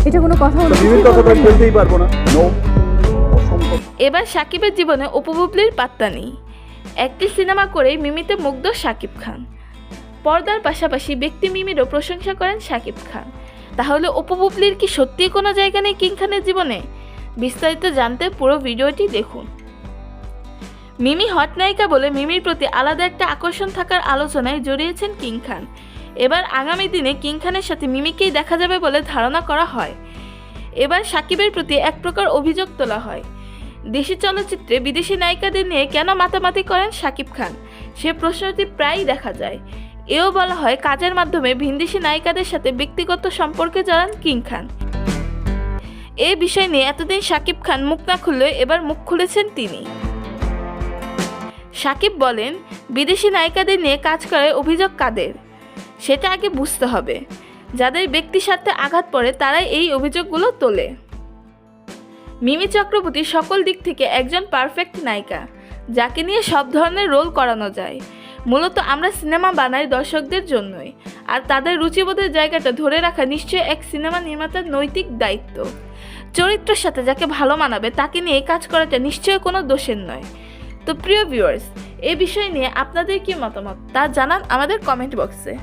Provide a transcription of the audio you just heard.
এটা কোনো কথা হলো? মিমির কথা তো আমি বলতেই পারবো না। নো, অসম্ভব। এবার সাকিবের জীবনে অপু বুবলির পাত্তা নেই। একটি সিনেমা করেই মিমিতে মুগ্ধ শাকিব খান। পর্দার পাশাপাশি ব্যক্তি মিমিরও প্রশংসা করেন শাকিব খান। তাহলে অপু বুবলির কি সত্যিই কোনো জায়গা নেই কিং খানের জীবনে? বিস্তারিত জানতে পুরো ভিডিওটি দেখুন। মিমি হট নায়িকা বলে মিমির প্রতি আলাদা একটা আকর্ষণ থাকার আলোচনায় জড়িয়েছেন কিং খান। এবার আগামী দিনে কিং খানের সাথে মিমিকেই দেখা যাবে বলে ধারণা করা হয়। এবার সাকিবের প্রতি এক প্রকার অভিযোগ তোলা হয়। দেশি চলচ্চিত্রে বিদেশি নায়িকাদের নিয়ে কেন মাতামাতি করেন শাকিব খান, সে প্রশ্নটি প্রায়ই দেখা যায়। এও বলা হয় কাজের মাধ্যমে ভিনদেশি নায়িকাদের সাথে ব্যক্তিগত সম্পর্কে জড়ান কিং খান। এই বিষয় নিয়ে এতদিন শাকিব খান মুখ না খুললেও এবার মুখ খুলেছেন তিনি। শাকিব বলেন, বিদেশি নায়িকাদের নিয়ে কাজ করার অভিযোগ কাদের সেটা আগে বুঝতে হবে। যাদের ব্যক্তি স্বার্থে আঘাত পড়ে তারাই এই অভিযোগগুলো তোলে। মিমি চক্রবর্তী সকল দিক থেকে একজন পারফেক্ট নায়িকা, যাকে নিয়ে সব ধরনের রোল করানো যায়। মূলত আমরা সিনেমা বানাই দর্শকদের জন্যই, আর তাদের রুচিবোধের জায়গাটা ধরে রাখা নিশ্চয়ই এক সিনেমা নির্মাতার নৈতিক দায়িত্ব। চরিত্রের সাথে যাকে ভালো মানাবে তাকে নিয়ে কাজ করাটা নিশ্চয়ই কোনো দোষের নয়। তো প্রিয় ভিউয়ার্স, এই বিষয় নিয়ে আপনাদের কি মতামত তা জানান আমাদের কমেন্ট বক্সে।